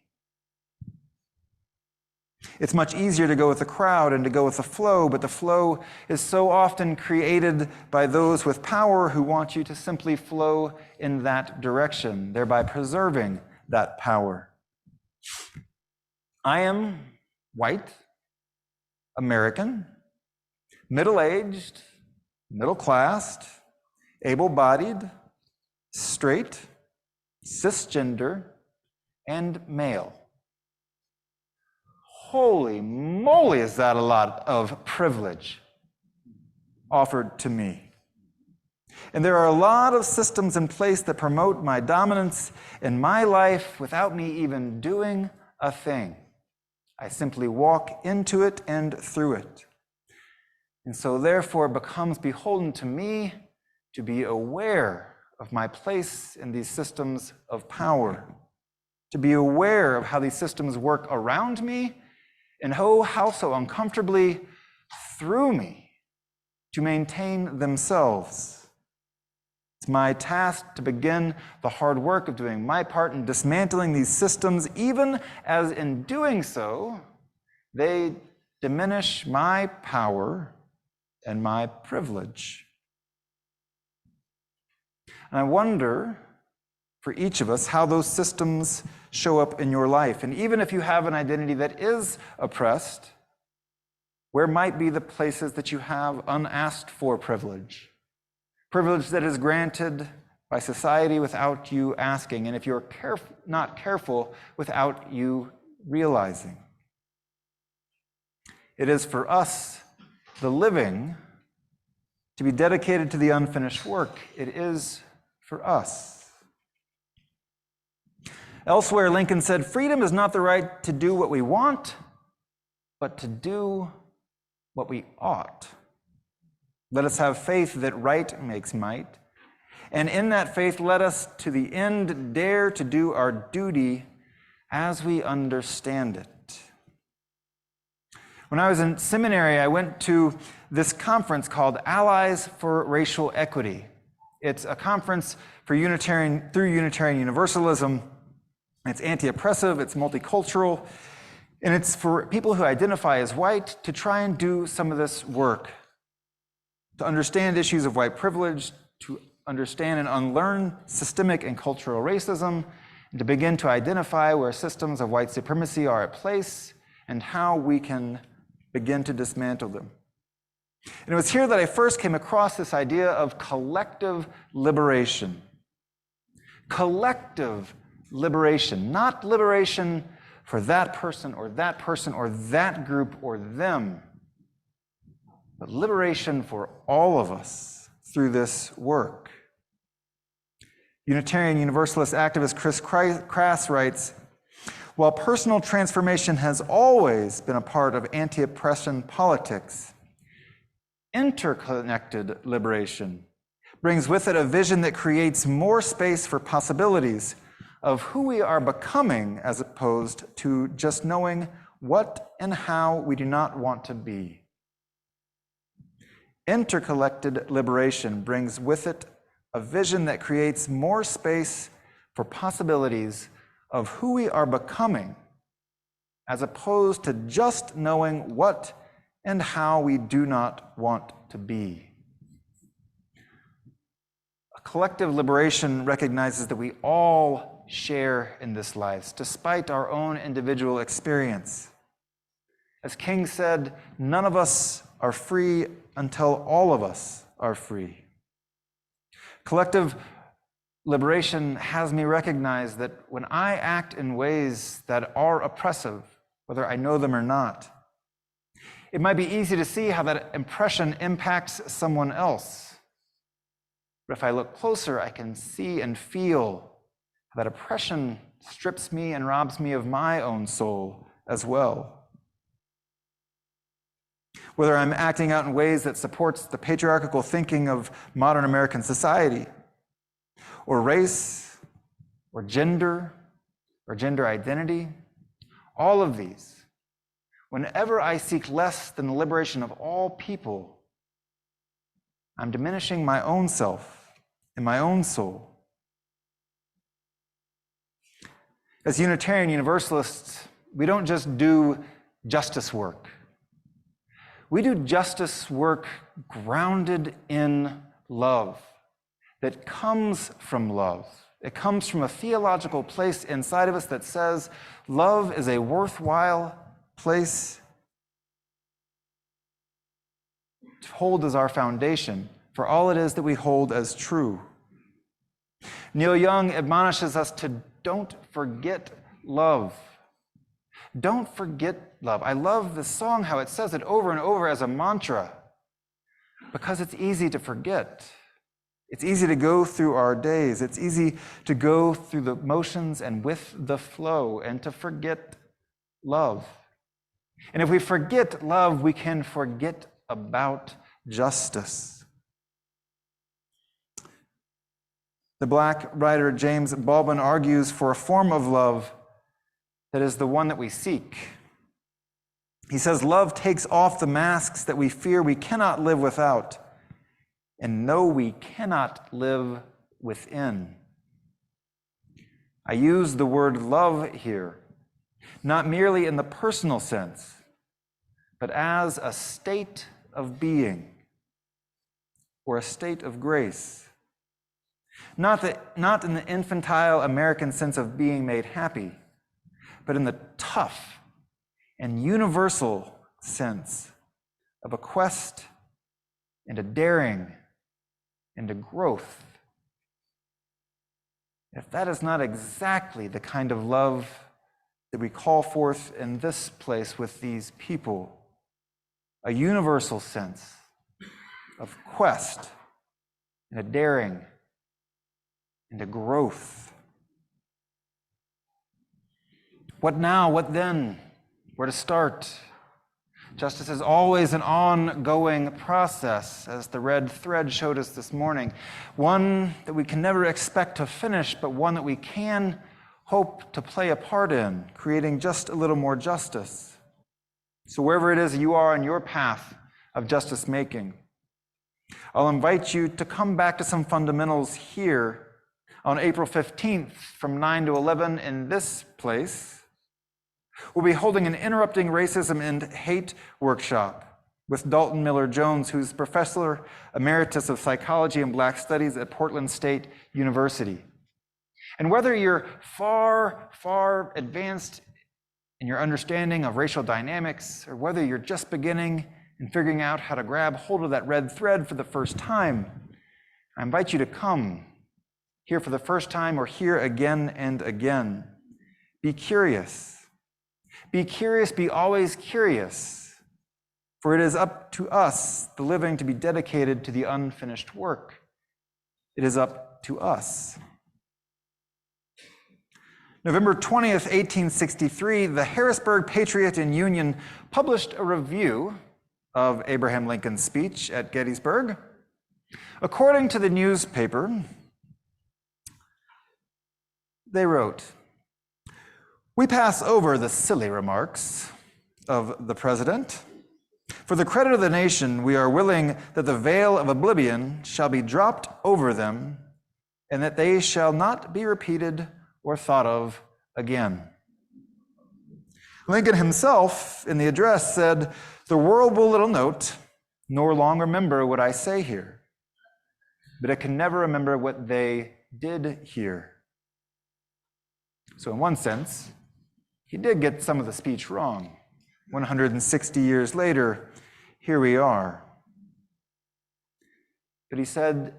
It's much easier to go with the crowd and to go with the flow, but the flow is so often created by those with power who want you to simply flow in that direction, thereby preserving that power. I am white, American, middle-aged, middle-classed, able-bodied, straight, cisgender, and male. Holy moly, is that a lot of privilege offered to me. And there are a lot of systems in place that promote my dominance in my life without me even doing a thing. I simply walk into it and through it. And so therefore it becomes beholden to me to be aware of my place in these systems of power, to be aware of how these systems work around me, and oh, how so uncomfortably through me to maintain themselves. It's my task to begin the hard work of doing my part in dismantling these systems, even as in doing so, they diminish my power and my privilege. And I wonder, for each of us, how those systems show up in your life. And even if you have an identity that is oppressed, where might be the places that you have unasked for privilege? Privilege that is granted by society without you asking, and if you're not careful, without you realizing. It is for us, the living, to be dedicated to the unfinished work. It is for us. Elsewhere, Lincoln said, "Freedom is not the right to do what we want, but to do what we ought. Let us have faith that right makes might, and in that faith let us to the end dare to do our duty as we understand it. When I was in seminary, I went to this conference called Allies for Racial Equity. It's a conference for through Unitarian Universalism. It's anti-oppressive, it's multicultural, and it's for people who identify as white to try and do some of this work, to understand issues of white privilege, to understand and unlearn systemic and cultural racism, and to begin to identify where systems of white supremacy are at place and how we can begin to dismantle them. And it was here that I first came across this idea of collective liberation. Collective liberation, not liberation for that person or that group or them, but liberation for all of us through this work. Unitarian Universalist activist Chris Crass writes, while personal transformation has always been a part of anti-oppression politics, interconnected liberation brings with it a vision that creates more space for possibilities of who we are becoming as opposed to just knowing what and how we do not want to be. Intercollected liberation brings with it a vision that creates more space for possibilities of who we are becoming as opposed to just knowing what and how we do not want to be. A collective liberation recognizes that we all share in this life, despite our own individual experience. As King said, none of us are free until all of us are free. Collective liberation has me recognize that when I act in ways that are oppressive, whether I know them or not, it might be easy to see how that impression impacts someone else. But if I look closer, I can see and feel how that oppression strips me and robs me of my own soul as well. Whether I'm acting out in ways that supports the patriarchal thinking of modern American society, or race, or gender identity, all of these, whenever I seek less than the liberation of all people, I'm diminishing my own self and my own soul. As Unitarian Universalists, we don't just do justice work. We do justice work grounded in love, that comes from love. It comes from a theological place inside of us that says love is a worthwhile place to hold as our foundation for all it is that we hold as true. Neil Young admonishes us to don't forget love. Don't forget love. I love the song, how it says it over and over as a mantra, because it's easy to forget. It's easy to go through our days. It's easy to go through the motions and with the flow and to forget love. And if we forget love, we can forget about justice. The Black writer James Baldwin argues for a form of love that is the one that we seek. He says, love takes off the masks that we fear we cannot live without and know we cannot live within. I use the word love here, not merely in the personal sense, but as a state of being or a state of grace. Not in the infantile American sense of being made happy, but in the tough and universal sense of a quest and a daring and a growth. If that is not exactly the kind of love that we call forth in this place with these people, a universal sense of quest and a daring and a growth. What now? What then? Where to start? Justice is always an ongoing process, as the red thread showed us this morning. One that we can never expect to finish, but one that we can hope to play a part in, creating just a little more justice. So wherever it is you are on your path of justice making, I'll invite you to come back to some fundamentals here on April 15th from 9 to 11 in this place. We'll be holding an Interrupting Racism and Hate workshop with Dalton Miller-Jones, who's Professor Emeritus of Psychology and Black Studies at Portland State University. And whether you're far, far advanced in your understanding of racial dynamics, or whether you're just beginning and figuring out how to grab hold of that red thread for the first time, I invite you to come here for the first time or here again and again. Be curious. Be curious, be always curious, for it is up to us, the living, to be dedicated to the unfinished work. It is up to us. November 20th, 1863, the Harrisburg Patriot and Union published a review of Abraham Lincoln's speech at Gettysburg. According to the newspaper, they wrote, "We pass over the silly remarks of the president. For the credit of the nation, we are willing that the veil of oblivion shall be dropped over them, and that they shall not be repeated or thought of again." Lincoln himself, in the address, said, "The world will little note, nor long remember what I say here, but it can never remember what they did hear." So in one sense, he did get some of the speech wrong. 160 years later, here we are. But he said,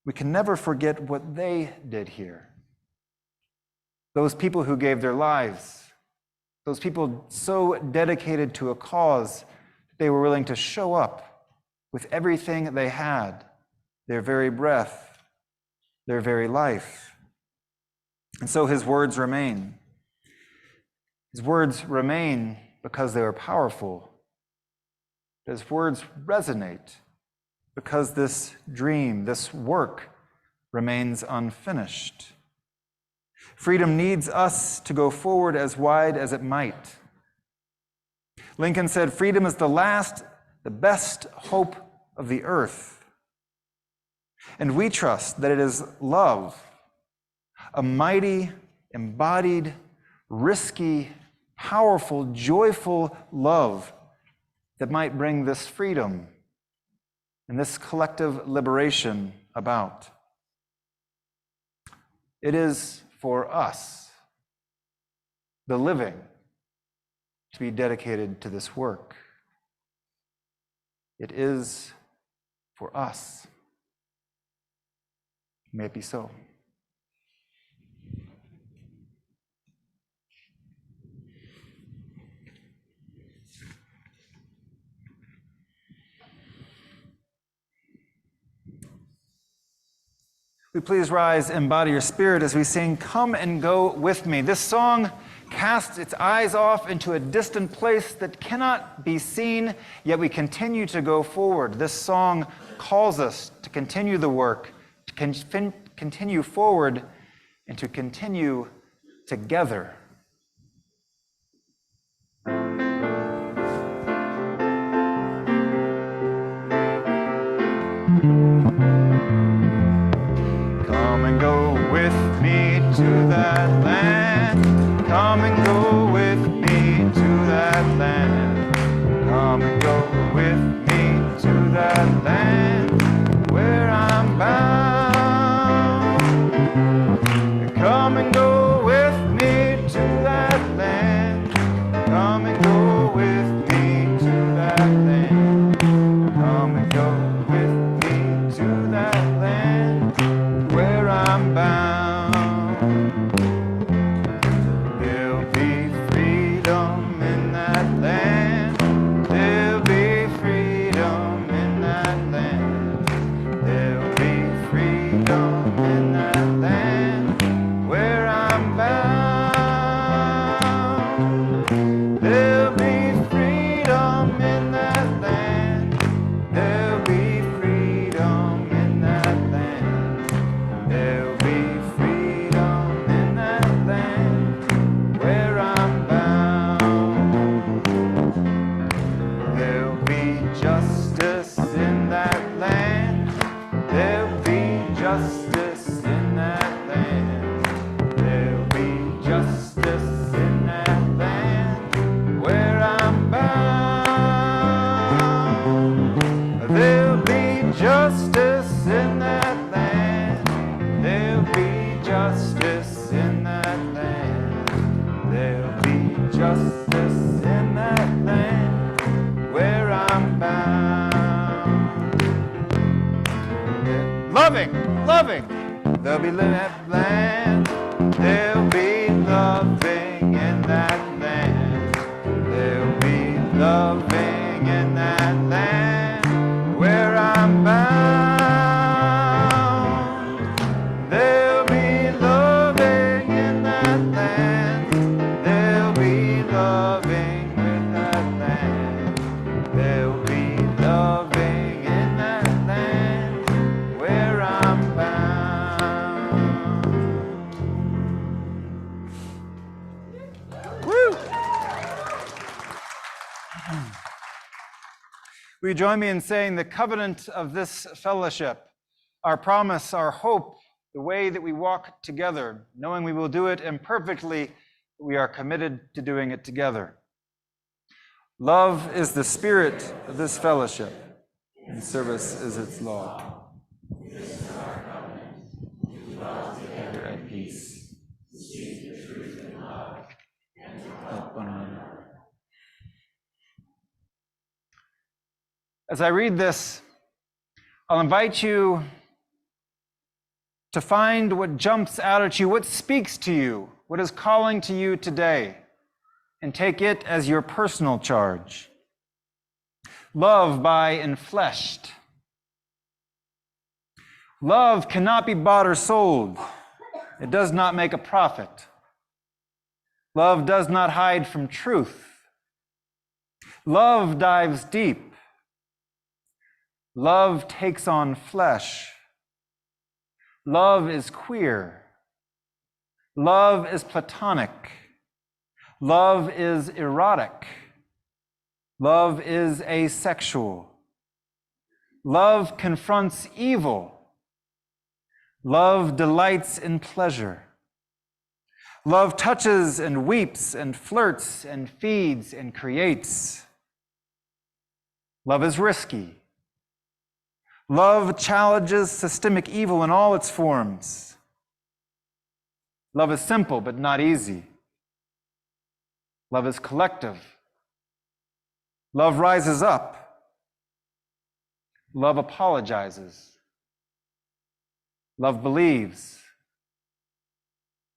we can never forget what they did here. Those people who gave their lives, those people so dedicated to a cause, they were willing to show up with everything they had, their very breath, their very life. And so his words remain. His words remain because they were powerful. His words resonate because this dream, this work, remains unfinished. Freedom needs us to go forward as wide as it might. Lincoln said, "Freedom is the last, the best hope of the earth." And we trust that it is love, a mighty, embodied, risky, powerful, joyful love that might bring this freedom and this collective liberation about. It is for us, the living, to be dedicated to this work. It is for us. May it be so. We please rise, embody your spirit as we sing "Come and Go With Me." This song casts its eyes off into a distant place that cannot be seen, yet we continue to go forward. This song calls us to continue the work, to continue forward, and to continue together. Come and go with me to that land. Come and go with me to that land. Come and go with me to that land where I'm bound. Come and go with me to that land. Come and go with me to that land. Come and go with me to that land where I'm bound. There'll be justice in that land. There'll be justice in that land. There'll be justice in that land where I'm bound. There'll be justice in that land. There'll be justice in that land. There'll be justice in that land where I'm bound. Loving, loving, there'll be living in that land. There'll be loving in that land. There'll be loving in that land where I'm bound. There'll be loving in that land. There'll be loving in that land. There'll be loving in that land where I'm bound. Woo! Will you join me in saying the covenant of this fellowship, our promise, our hope, the way that we walk together, knowing we will do it imperfectly, we are committed to doing it together. Love is the spirit of this fellowship, and service is its law. Together at peace. Help one another. As I read this, I'll invite you to find what jumps out at you, what speaks to you, what is calling to you today, and take it as your personal charge. Love by enfleshed. Love cannot be bought or sold. It does not make a profit. Love does not hide from truth. Love dives deep. Love takes on flesh. Love is queer. Love is platonic. Love is erotic. Love is asexual. Love confronts evil. Love delights in pleasure. Love touches and weeps and flirts and feeds and creates. Love is risky. Love challenges systemic evil in all its forms. Love is simple but not easy. Love is collective. Love rises up. Love apologizes. Love believes.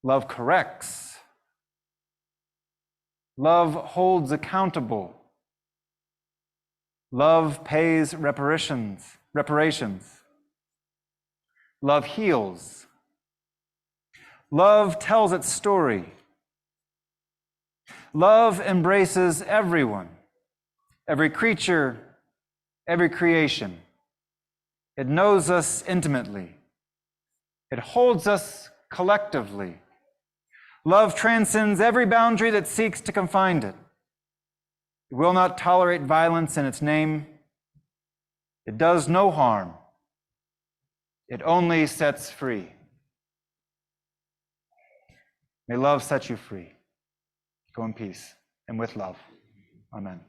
Love corrects. Love holds accountable. Love pays reparations. Love heals. Love tells its story. Love embraces everyone, every creature, every creation. It knows us intimately. It holds us collectively. Love transcends every boundary that seeks to confine it. It will not tolerate violence in its name. It does no harm. It only sets free. May love set you free. Go in peace and with love. Amen.